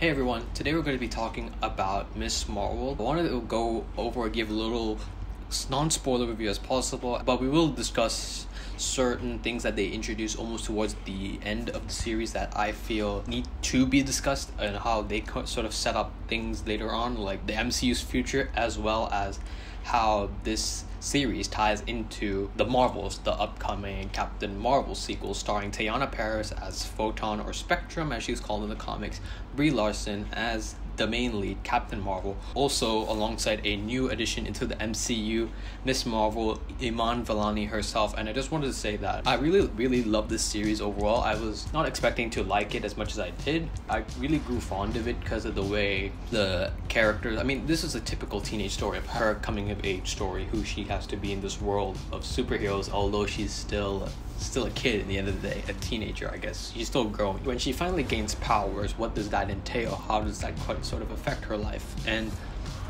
Hey everyone, today we're going to be talking about Ms.Marvel. I wanted to go over and give a little non-spoiler review as possible, but we will discuss certain things that they introduce almost towards the end of the series that I feel need to be discussed, and how they sort of set up things later on, like the MCU's future, as well as how this series ties into the Marvels, the upcoming Captain Marvel sequel starring Teyonah Parris as Photon, or Spectrum as she's called in the comics, Brie Larson as the main lead, Captain Marvel. Also, alongside a new addition into the MCU, Ms.Marvel, Iman Vellani herself. And I just wanted to say that I really love this series overall. I was not expecting to like it as much as I did. I really grew fond of it because of the way the characters, this is a typical teenage story of her coming of age story, who she has to be in this world of superheroes, although she's still a kid at the end of the day, a teenager, I guess. She's still growing. When she finally gains powers, what does that entail? How does that quite sort of affect her life? And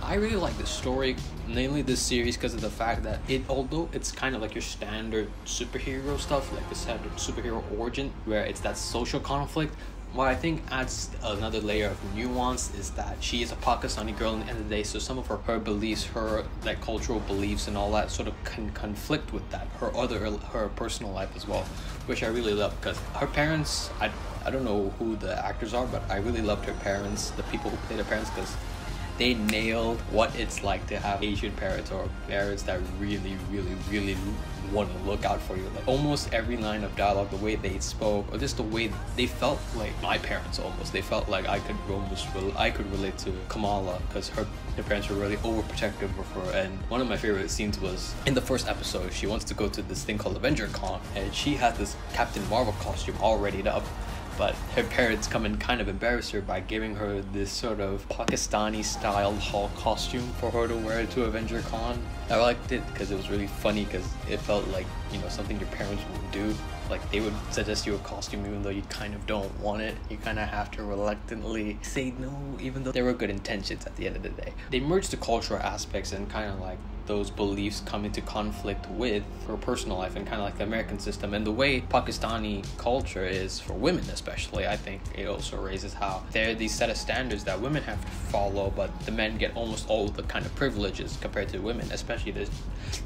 I really like this story, namely this series, because of the fact that although it's kind of like your standard superhero stuff, like the standard superhero origin, where it's that social conflict, what I think adds another layer of nuance is that she is a Pakistani girl at the end of the day, so some of her beliefs, her like cultural beliefs and all that sort of can conflict with that, her personal life as well, which I really love, because her parents, I don't know who the actors are, but I really loved her parents, the people who played her parents, because they nailed what it's like to have Asian parents, or parents that really want to look out for you. Like almost every line of dialogue, the way they spoke, or just the way they felt like my parents almost. They felt like I could relate to Kamala, because her parents were really overprotective of her. And one of my favorite scenes was in the first episode. She wants to go to this thing called Avenger Con, and she had this Captain Marvel costume all readied up. But her parents come and kind of embarrass her by giving her this sort of Pakistani-style Hulk costume for her to wear to Avenger Con. I liked it because it was really funny, because it felt like, something your parents would do. Like, they would suggest you a costume even though you kind of don't want it. You kind of have to reluctantly say no, even though there were good intentions at the end of the day. They merged the cultural aspects and kind of like those beliefs come into conflict with her personal life and kind of like the American system, and the way Pakistani culture is for women especially. I think it also raises how there are these set of standards that women have to follow, but the men get almost all the kind of privileges compared to women. Especially there's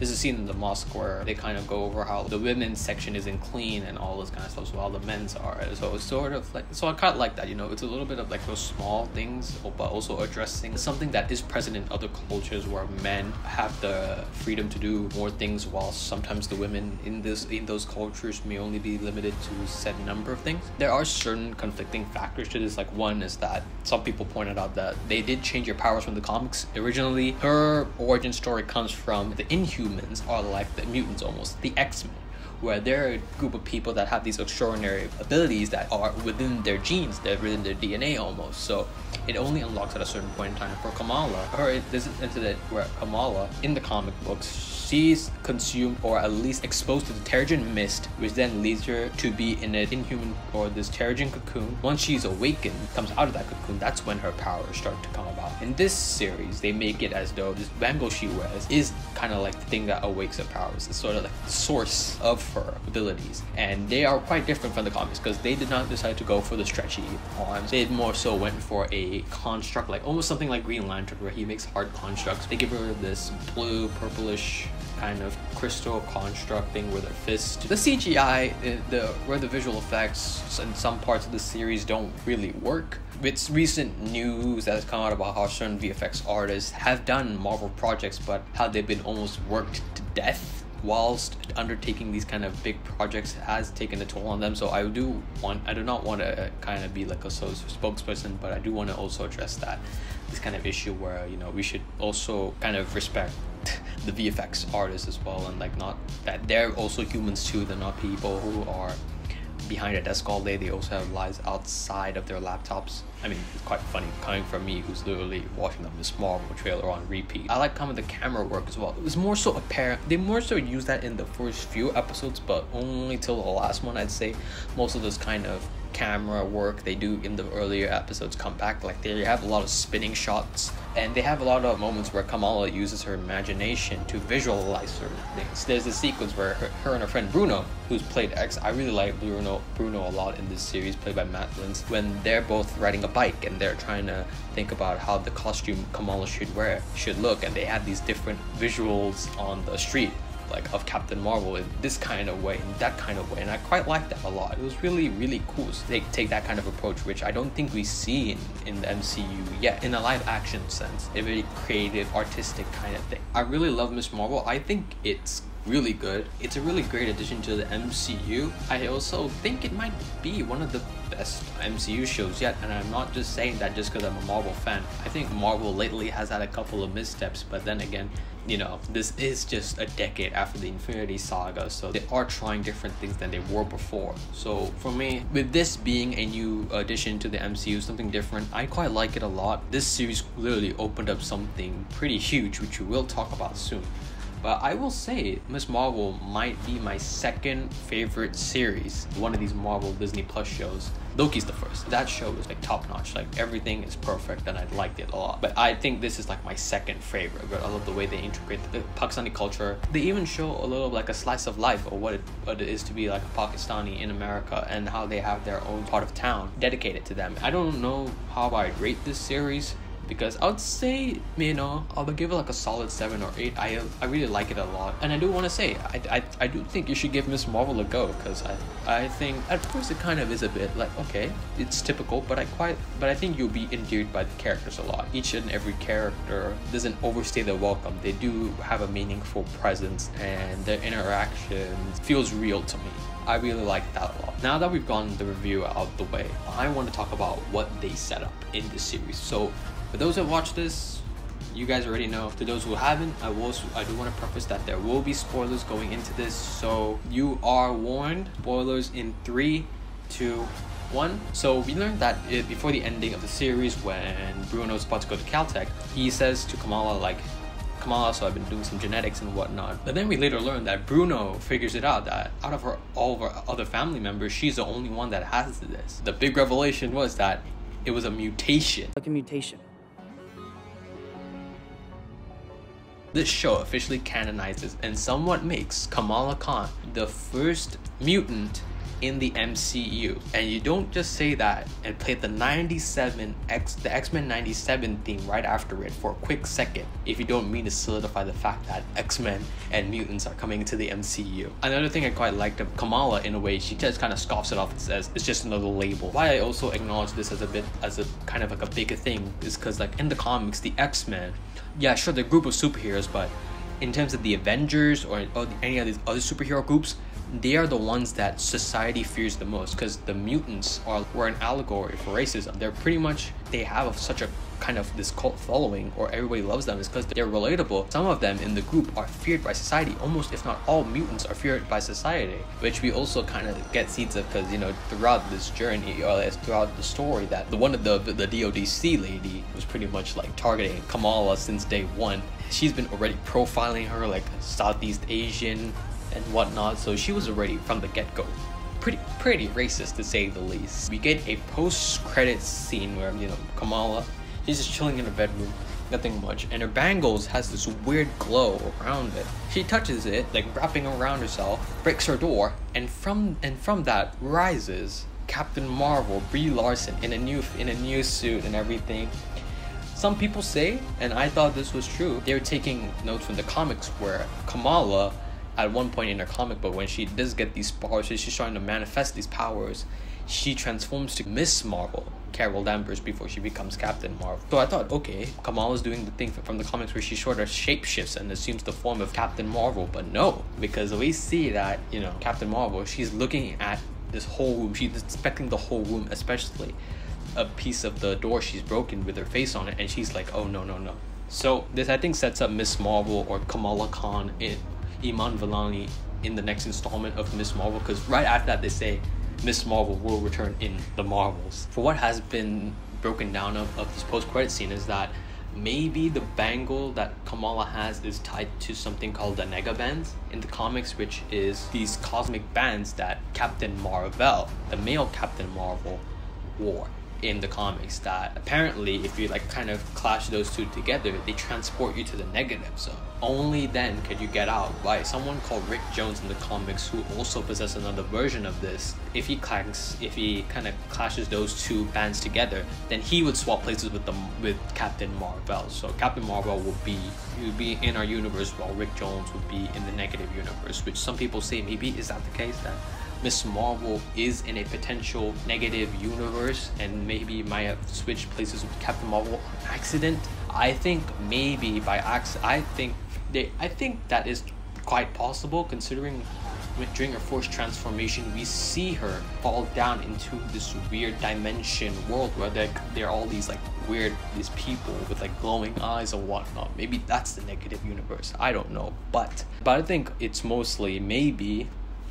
a scene in the mosque where they kind of go over how the women's section isn't clean and all this kind of stuff, while the men's are. So it's sort of like, so I kind of like that, it's a little bit of like those small things, but also addressing something that is present in other cultures where men have the freedom to do more things, while sometimes the women in those cultures may only be limited to a set number of things. There are certain conflicting factors to this. Like, one is that some people pointed out that they did change her powers from the comics. Originally, her origin story comes from the Inhumans, or like the mutants almost, the X-Men, where they're a group of people that have these extraordinary abilities that are within their genes, they're within their DNA almost. So it only unlocks at a certain point in time. For Kamala, there's an incident where Kamala, in the comic books, she's consumed or at least exposed to the Terrigen mist, which then leads her to be in an Inhuman, or this Terrigen cocoon. Once she's awakened, comes out of that cocoon, that's when her powers start to come about. In this series, they make it as though this bangle she wears is kind of like the thing that awakes her powers. It's sort of like the source of her abilities, and they are quite different from the comics, because they did not decide to go for the stretchy arms. They more so went for a construct, like almost something like Green Lantern, where he makes hard constructs. They give her this blue purplish kind of crystal construct thing with her fist. The CGI, where the visual effects in some parts of the series don't really work. It's recent news that has come out about how certain VFX artists have done Marvel projects, but how they've been almost worked to death whilst undertaking these kind of big projects has taken a toll on them. So I do not want to kind of be like a spokesperson, but I do want to also address this kind of issue where, we should also kind of respect the VFX artists as well, and like, not that they're also humans too. They're not people who are behind a desk all day. They also have lives outside of their laptops. It's quite funny coming from me, who's literally watching the Ms.Marvel trailer on repeat. I like how the camera work as well. It was more so apparent. They more so use that in the first few episodes, but only till the last one. I'd say most of this kind of camera work they do in the earlier episodes come back. Like, they have a lot of spinning shots And they have a lot of moments where Kamala uses her imagination to visualize certain things. There's a sequence where her and her friend Bruno, who's played X, I really like Bruno a lot in this series, played by Matt Lintz, when they're both riding a bike and they're trying to think about how the costume Kamala should look, and they have these different visuals on the street, like of Captain Marvel in this kind of way, in that kind of way, and I quite like that a lot. It was really, really cool to take that kind of approach, which I don't think we see in the MCU yet, in a live action sense, a very creative, artistic kind of thing. I really love Ms. Marvel. I think it's really good. It's a really great addition to the MCU. I also think it might be one of the best MCU shows yet, and I'm not just saying that just because I'm a Marvel fan. I think Marvel lately has had a couple of missteps, but then again, you know, this is just a decade after the Infinity Saga, so they are trying different things than they were before. So for me, with this being a new addition to the MCU, something different, I quite like it a lot. This series literally opened up something pretty huge, which we will talk about soon. But I will say Ms. Marvel might be my second favorite series, one of these Marvel Disney Plus shows. Loki's the first. That show is like top notch, like everything is perfect and I liked it a lot. But I think this is like my second favorite. But I love the way they integrate the Pakistani culture. They even show a little like a slice of life of what it is to be like a Pakistani in America, and how they have their own part of town dedicated to them. I don't know how I'd rate this series, because I would say, you know, I'll give it like a solid 7 or 8. I really like it a lot, and I do want to say I do think you should give Ms. Marvel a go, because I think at first it kind of is a bit like, okay, it's typical, but I think you'll be endeared by the characters a lot. Each and every character doesn't overstay their welcome. They do have a meaningful presence, and their interactions feels real to me. I really like that a lot. Now that we've gotten the review out the way, I want to talk about what they set up in this series. So for those that watch this, you guys already know. To those who haven't, I do want to preface that there will be spoilers going into this, so you are warned. Spoilers in 3, 2, 1. So we learned that before the ending of the series, when Bruno's about to go to Caltech, he says to Kamala, like, Kamala, so I've been doing some genetics and whatnot. But then we later learned that Bruno figures it out, that out of all of her other family members, she's the only one that has this. The big revelation was that it was a mutation. Like a mutation. This show officially canonizes and somewhat makes Kamala Khan the first mutant in the MCU. And you don't just say that and play the X-Men 97 theme right after it for a quick second if you don't mean to solidify the fact that X-Men and mutants are coming into the MCU. Another thing I quite liked of Kamala, in a way, she just kind of scoffs it off and says it's just another label. Why I also acknowledge this as a kind of like a bigger thing is because, like, in the comics, the X-Men, yeah, sure, they're a group of superheroes, but in terms of the Avengers or any of these other superhero groups, they are the ones that society fears the most, because the mutants were an allegory for racism. They're pretty much, they have such a kind of this cult following, or everybody loves them, is because they're relatable. Some of them in the group are feared by society. Almost, if not all, mutants are feared by society, which we also kind of get seeds of, because, you know, throughout this journey, or throughout the story, that the DODC lady was pretty much like targeting Kamala since day one. She's been already profiling her like Southeast Asian and whatnot, so she was already from the get-go pretty racist, to say the least. We get a post-credits scene where, you know, Kamala, she's just chilling in her bedroom, nothing much, and her bangles has this weird glow around it. She touches it, like wrapping around herself, breaks her door, and from that rises Captain Marvel, Brie Larson, in a new suit and everything. Some people say, and I thought this was true, they were taking notes from the comics where Kamala, at one point in her comic book, when she does get these powers, she's trying to manifest these powers, she transforms to Ms. Marvel, Carol Danvers, before she becomes Captain Marvel. So I thought, okay, Kamala's doing the thing from the comics where she sort of shapeshifts and assumes the form of Captain Marvel, but no, because we see that, you know, Captain Marvel, she's looking at this whole room, she's inspecting the whole room, especially a piece of the door she's broken with her face on it, and she's like, oh no. So this, I think, sets up Ms. Marvel, or Kamala Khan, Iman Vellani, in the next installment of Ms. Marvel, because right after that they say Ms. Marvel will return in the Marvels. For what has been broken down of this post-credit scene is that maybe the bangle that Kamala has is tied to something called the Nega Bands in the comics, which is these cosmic bands that Captain Marvel, the male Captain Marvel, wore. in the comics that apparently if you like kind of clash those two together, they transport you to the negative. So only then could you get out. By someone called Rick Jones in the comics, who also possesses another version of this, if he kind of clashes those two bands together, then he would swap places with Captain Marvel. So Captain Marvel would be in our universe, while Rick Jones would be in the negative universe, which some people say maybe is that the case, that Ms. Marvel is in a potential negative universe and maybe might have switched places with Captain Marvel on accident. I think maybe by accident. I think that is quite possible, considering during her forced transformation we see her fall down into this weird dimension world where there are all these like these people with like glowing eyes or whatnot. Maybe that's the negative universe, I don't know, but I think it's mostly maybe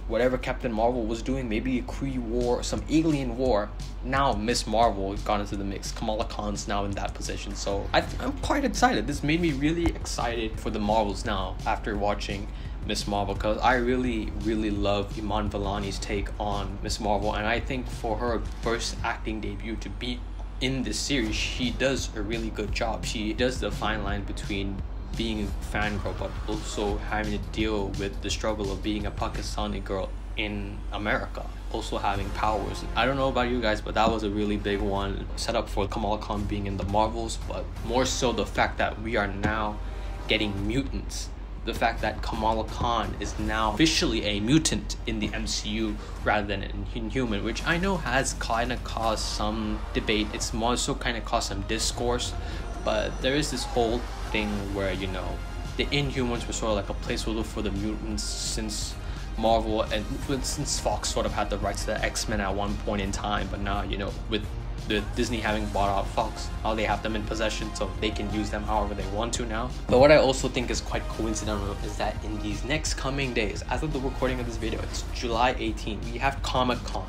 whatever Captain Marvel was doing, maybe a Kree war, some alien war. Now Ms. Marvel got into the mix. Kamala Khan's now in that position. So I'm quite excited. This made me really excited for the Marvels now after watching Ms. Marvel, because I really, really love Iman Vellani's take on Ms. Marvel, and I think for her first acting debut to be in this series, she does a really good job. She does the fine line between being a fangirl but also having to deal with the struggle of being a Pakistani girl in America, also having powers. I don't know about you guys, but that was a really big one set up for Kamala Khan being in the Marvels, but more so the fact that we are now getting mutants. The fact that Kamala Khan is now officially a mutant in the MCU rather than an Inhuman, which I know has kind of caused some debate. It's more so kind of caused some discourse, but there is this whole thing where, you know, the Inhumans were sort of like a placeholder for the mutants since Marvel and since Fox sort of had the rights to the X-Men at one point in time, but now, you know, with the Disney having bought out Fox, now they have them in possession, so they can use them however they want to now. But what I also think is quite coincidental is that in these next coming days, as of the recording of this video, it's July 18th, we have Comic-Con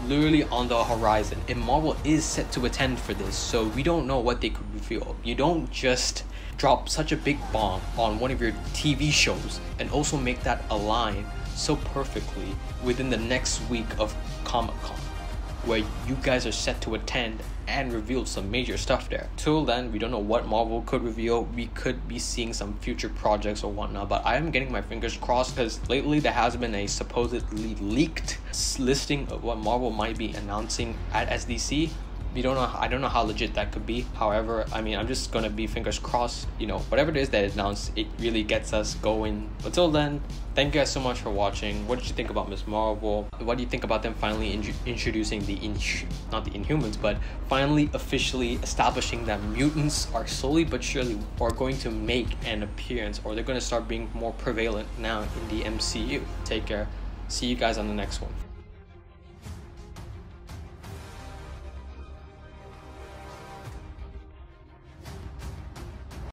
literally on the horizon, and Marvel is set to attend for this, so we don't know what they could reveal. You don't just drop such a big bomb on one of your TV shows and also make that align so perfectly within the next week of Comic-Con, where you guys are set to attend and reveal some major stuff there. Till then, we don't know what Marvel could reveal. We could be seeing some future projects or whatnot, but I am getting my fingers crossed, because lately there has been a supposedly leaked listing of what Marvel might be announcing at SDC. I don't know how legit that could be. However, I mean, I'm just gonna be fingers crossed, you know, whatever it is that is announced, it really gets us going. Until then, thank you guys so much for watching. What did you think about Ms. Marvel? What do you think about them finally introducing not the Inhumans, but finally officially establishing that mutants are slowly but surely are going to make an appearance, or they're going to start being more prevalent now in the MCU? Take care. See you guys on the next one.